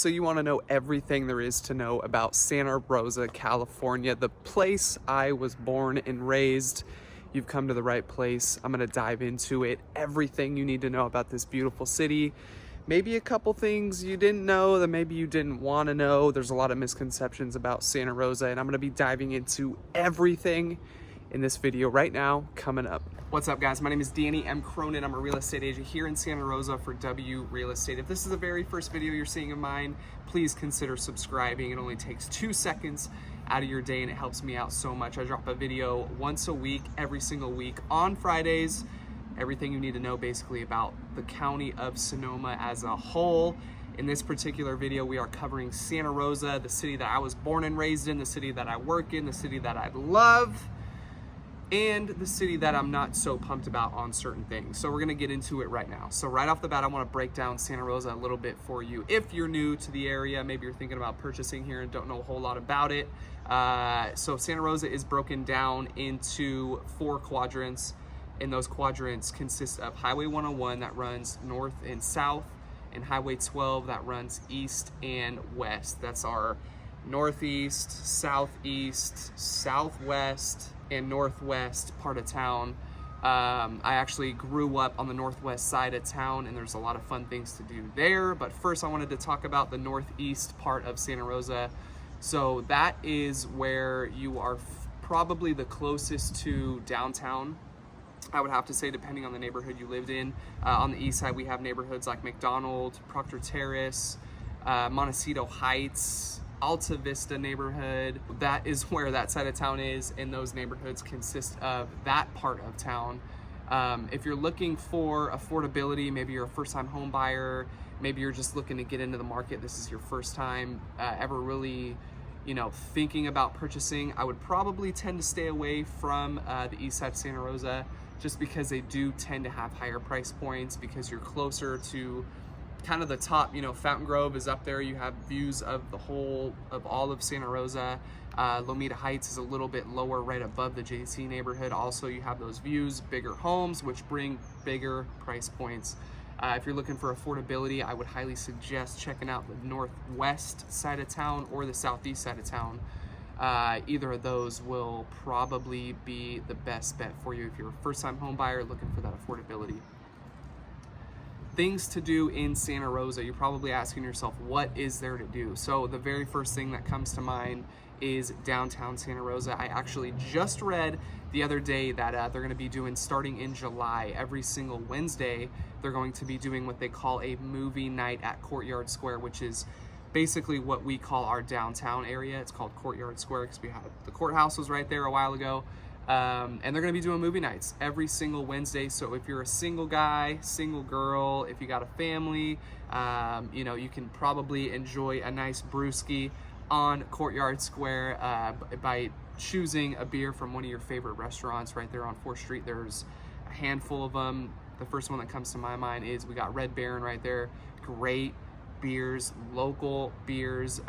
So you want to know everything there is to know about Santa Rosa, California, the place I was born and raised. You've come to the right place. I'm going to dive into it. Everything you need to know about this beautiful city. Maybe a couple things you didn't know that maybe you didn't want to know. There's a lot of misconceptions about Santa Rosa, and I'm going to be diving into everything in this video right now, coming up. What's up, guys? My name is Danny M. Cronin. I'm a real estate agent here in Santa Rosa for W Real Estate. If this is the very first video you're seeing of mine, please consider subscribing. It only takes 2 seconds out of your day and it helps me out so much. I drop a video once a week, every single week on Fridays. Everything you need to know basically about the county of Sonoma as a whole. In this particular video, we are covering Santa Rosa, the city that I was born and raised in, the city that I work in, the city that I love, and the city that I'm not so pumped about on certain things. So we're gonna get into it right now. So right off the bat, I wanna break down Santa Rosa a little bit for you. If you're new to the area, maybe you're thinking about purchasing here and don't know a whole lot about it. So Santa Rosa is broken down into 4 quadrants, and those quadrants consist of Highway 101 that runs north and south, and Highway 12 that runs east and west. That's our northeast, southeast, southwest, and northwest part of town. I actually grew up on the northwest side of town, and there's a lot of fun things to do there. But first I wanted to talk about the northeast part of Santa Rosa. So that is where you are probably the closest to downtown, I would have to say, depending on the neighborhood you lived in. On the east side, we have neighborhoods like McDonald, Proctor Terrace, Montecito Heights, Alta Vista neighborhood. That is where that side of town is, and those neighborhoods consist of that part of town. If you're looking for affordability, maybe you're a first-time home buyer, maybe you're just looking to get into the market, this is your first time ever really thinking about purchasing, I would probably tend to stay away from the east side of Santa Rosa, just because they do tend to have higher price points, because you're closer to kind of the top. Fountain Grove is up there. You have views of all of Santa Rosa. Lomita Heights is a little bit lower, right above the JC neighborhood. Also, you have those views, bigger homes, which bring bigger price points. If you're looking for affordability, I would highly suggest checking out the northwest side of town or the southeast side of town. Either of those will probably be the best bet for you if you're a first-time home buyer looking for that affordability. Things to do in Santa Rosa. You're probably asking yourself, what is there to do? So the very first thing that comes to mind is downtown Santa Rosa. I actually just read the other day that they're going to be doing, starting in July, every single Wednesday, they're going to be doing what they call a movie night at Courtyard Square, which is basically what we call our downtown area. It's called Courtyard Square because the courthouse was right there a while ago. And they're going to be doing movie nights every single Wednesday. So if you're a single guy, single girl, if you got a family, you can probably enjoy a nice brewski on Courtyard Square by choosing a beer from one of your favorite restaurants right there on 4th Street. There's a handful of them. The first one that comes to my mind is we got Red Baron right there. Great beers, local beers.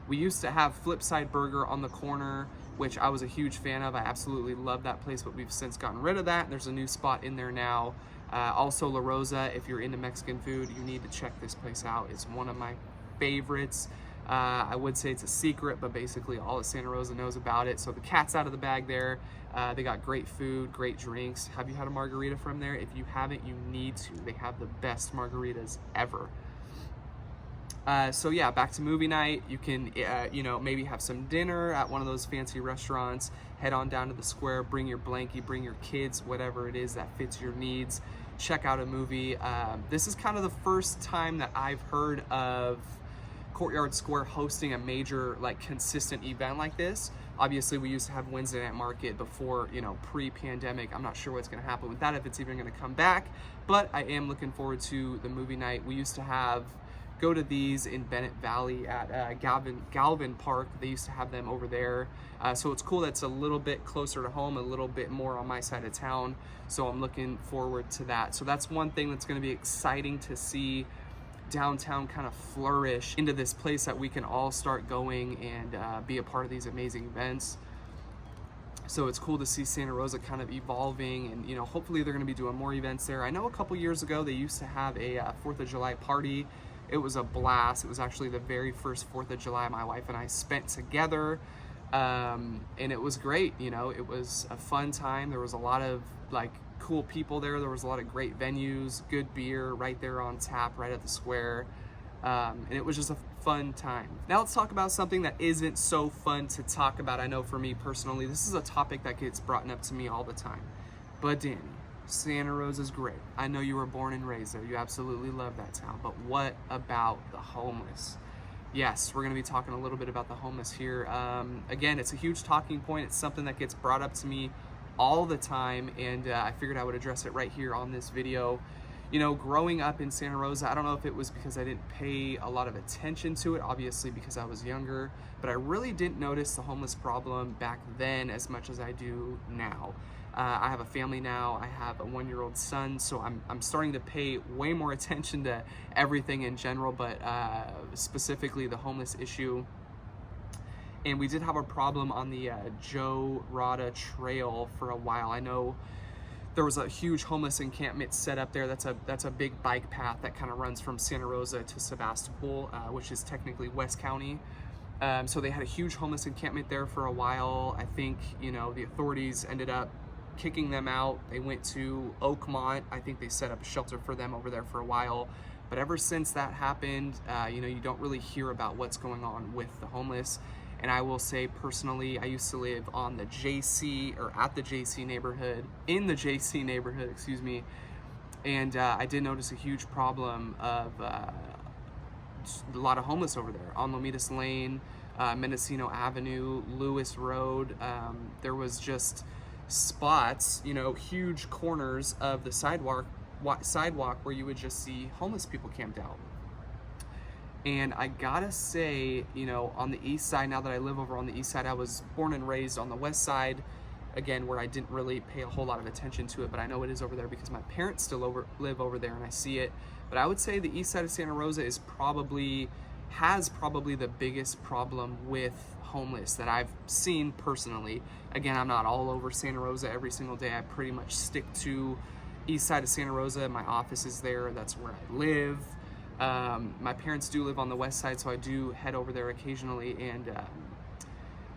We used to have Flipside Burger on the corner, which I was a huge fan of. I absolutely love that place, but we've since gotten rid of that. There's a new spot in there now. Also La Rosa, if you're into Mexican food, you need to check this place out. It's one of my favorites. I would say it's a secret, but basically all of Santa Rosa knows about it. So the cat's out of the bag there. They got great food, great drinks. Have you had a margarita from there? If you haven't, you need to. They have the best margaritas ever. So yeah, back to movie night. You can, maybe have some dinner at one of those fancy restaurants, head on down to the square, bring your blankie, bring your kids, whatever it is that fits your needs, check out a movie. This is kind of the first time that I've heard of Courtyard Square hosting a major, consistent event like this. Obviously, we used to have Wednesday Night Market before, pre-pandemic. I'm not sure what's going to happen with that, if it's even going to come back, but I am looking forward to the movie night. We used to go to these in Bennett Valley at Galvin Park. They used to have them over there. So it's cool that's a little bit closer to home, a little bit more on my side of town. So I'm looking forward to that. So that's one thing that's going to be exciting to see downtown kind of flourish into this place that we can all start going and be a part of these amazing events. So it's cool to see Santa Rosa kind of evolving, and hopefully they're going to be doing more events there. I know a couple years ago they used to have a 4th of July party It was a blast. It was actually the very first 4th of July my wife and I spent together. And it was great. You know, it was a fun time. There was a lot of like cool people there. There was a lot of great venues, good beer right there on tap, right at the square. And it was just a fun time. Now let's talk about something that isn't so fun to talk about. I know for me personally, this is a topic that gets brought up to me all the time. But Danny, Santa Rosa's great. I know you were born and raised there. You absolutely love that town. But what about the homeless? Yes, we're going to be talking a little bit about the homeless here. Again, it's a huge talking point. It's something that gets brought up to me all the time, and I figured I would address it right here on this video. You know, growing up in Santa Rosa, I don't know if it was because I didn't pay a lot of attention to it, obviously because I was younger, but I really didn't notice the homeless problem back then as much as I do now. I have a family now. I have a 1-year-old son, so I'm starting to pay way more attention to everything in general, but specifically the homeless issue. And we did have a problem on the Joe Rada Trail for a while. I know there was a huge homeless encampment set up there. That's a big bike path that kind of runs from Santa Rosa to Sebastopol, which is technically West County. So they had a huge homeless encampment there for a while. I think, you know, the authorities ended up kicking them out. They went to Oakmont. I think they set up a shelter for them over there for a while. But ever since that happened, you know, you don't really hear about what's going on with the homeless. And I will say personally, I used to live on the JC, or at the JC neighborhood, in the JC neighborhood, excuse me. And I did notice a huge problem of a lot of homeless over there on Lomitas Lane, Mendocino Avenue, Lewis Road. There was just spots, you know, huge corners of the sidewalk where you would just see homeless people camped out. And I gotta say, you know, on the east side, now that I live over on the east side, I was born and raised on the west side, again, where I didn't really pay a whole lot of attention to it, but I know it is over there because my parents still live over there and I see it. But I would say the east side of Santa Rosa has probably the biggest problem with homeless that I've seen personally. Again, I'm not all over Santa Rosa every single day. I pretty much stick to east side of Santa Rosa. My office is there. That's where I live. My parents do live on the west side, so I do head over there occasionally, and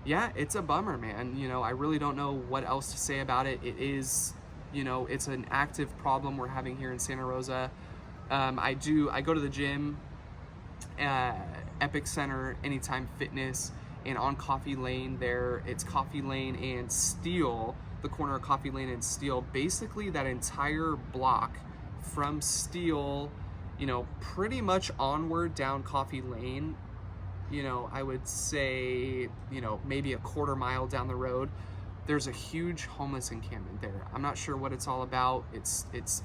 yeah, it's a bummer, man. You know, I really don't know what else to say about it. It is, you know, it's an active problem we're having here in Santa Rosa. I go to the gym, Epic Center, Anytime Fitness, and on Coffee Lane there, it's Coffee Lane and Steel, the corner of Coffee Lane and Steel. Basically that entire block from Steel, you know, pretty much onward down Coffee Lane, you know, I would say, you know, maybe a quarter mile down the road, there's a huge homeless encampment there. I'm not sure what it's all about.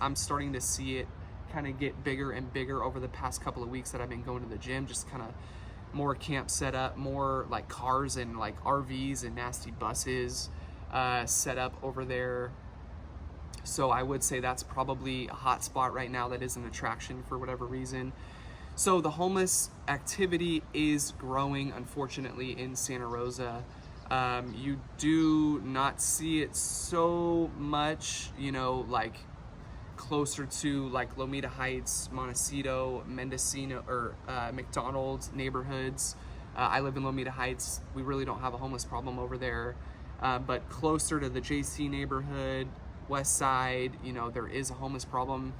I'm starting to see it kind of get bigger and bigger over the past couple of weeks that I've been going to the gym, just kind of more camp set up, more like cars and like RVs and nasty buses set up over there. So I would say that's probably a hot spot right now that is an attraction for whatever reason. So the homeless activity is growing, unfortunately, in Santa Rosa. You do not see it so much, you know, like closer to like Lomita Heights, Montecito, Mendocino, or McDonald's neighborhoods. I live in Lomita Heights. We really don't have a homeless problem over there. But closer to the JC neighborhood, west side, you know, there is a homeless problem.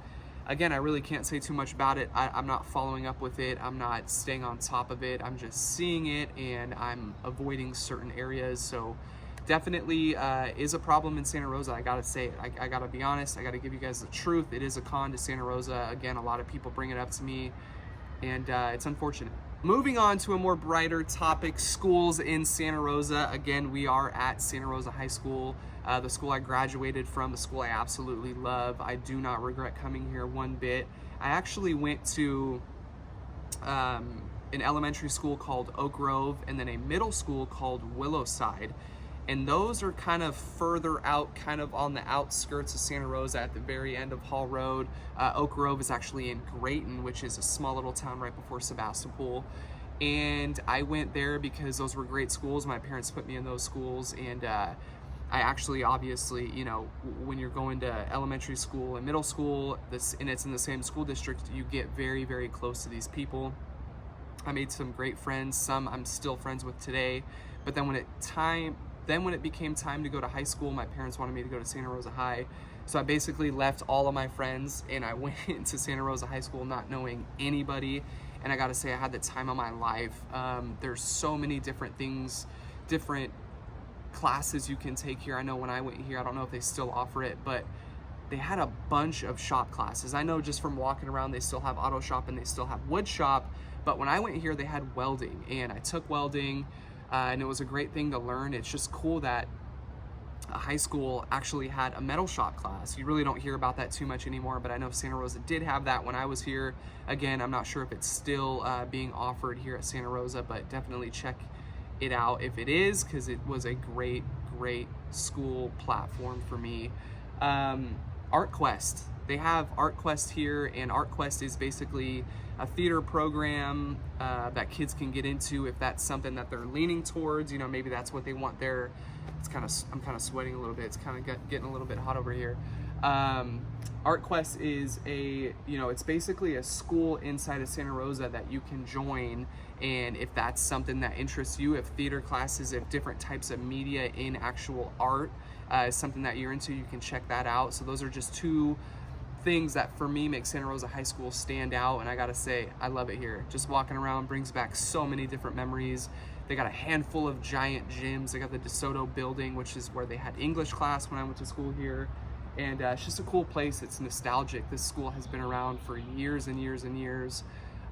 Again, I really can't say too much about it. I'm not following up with it. I'm not staying on top of it. I'm just seeing it and I'm avoiding certain areas. So definitely is a problem in Santa Rosa. I gotta say it. I gotta be honest. I gotta give you guys the truth. It is a con to Santa Rosa. Again, a lot of people bring it up to me and it's unfortunate. Moving on to a more brighter topic, schools in Santa Rosa. Again, we are at Santa Rosa High School, the school I graduated from, the school I absolutely love. I do not regret coming here one bit. I actually went to an elementary school called Oak Grove and then a middle school called Willowside. And those are kind of further out, kind of on the outskirts of Santa Rosa at the very end of Hall Road. Oak Grove is actually in Grayton, which is a small little town right before Sebastopol. And I went there because those were great schools. My parents put me in those schools. And I actually, obviously, you know, when you're going to elementary school and middle school, and it's in the same school district, you get very, very close to these people. I made some great friends, some I'm still friends with today. But then when it became time to go to high school, my parents wanted me to go to Santa Rosa High. So I basically left all of my friends and I went to Santa Rosa High School not knowing anybody. And I gotta say, I had the time of my life. There's so many different things, different classes you can take here. I know when I went here, I don't know if they still offer it, but they had a bunch of shop classes. I know just from walking around, they still have auto shop and they still have wood shop. But when I went here, they had welding, and I took welding, and it was a great thing to learn. It's just cool that a high school actually had a metal shop class. You really don't hear about that too much anymore, but I know Santa Rosa did have that when I was here. Again, I'm not sure if it's still being offered here at Santa Rosa, but definitely check it out if it is, because it was a great school platform for me. ArtQuest, they have ArtQuest here, and ArtQuest is basically a theater program that kids can get into if that's something that they're leaning towards. You know, maybe that's what they want there. I'm kind of sweating a little bit. It's kind of getting a little bit hot over here. ArtQuest is it's basically a school inside of Santa Rosa that you can join, and if that's something that interests you, if theater classes, if different types of media in actual art is something that you're into, you can check that out. So those are just two things that for me make Santa Rosa High School stand out, and I gotta say, I love it here. Just walking around brings back so many different memories. They got a handful of giant gyms. They got the DeSoto building, which is where they had English class when I went to school here. And it's just a cool place. It's nostalgic. This school has been around for years and years and years.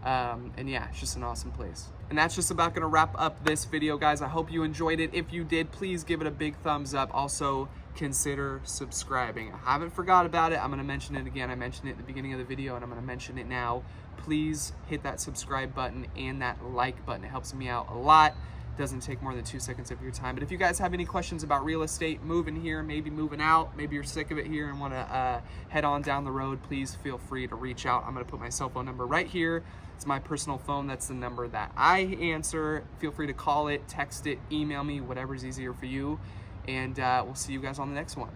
And yeah, it's just an awesome place. And that's just about gonna wrap up this video, guys. I hope you enjoyed it. If you did, please give it a big thumbs up. Also, consider subscribing. I haven't forgot about it. I'm gonna mention it again. I mentioned it at the beginning of the video, and I'm gonna mention it now. Please hit that subscribe button and that like button. It helps me out a lot. Doesn't take more than 2 seconds of your time. But if you guys have any questions about real estate, moving here, maybe moving out, maybe you're sick of it here and want to head on down the road, please feel free to reach out. I'm going to put my cell phone number right here. It's my personal phone. That's the number that I answer. Feel free to call it, text it, email me, whatever's easier for you. And we'll see you guys on the next one.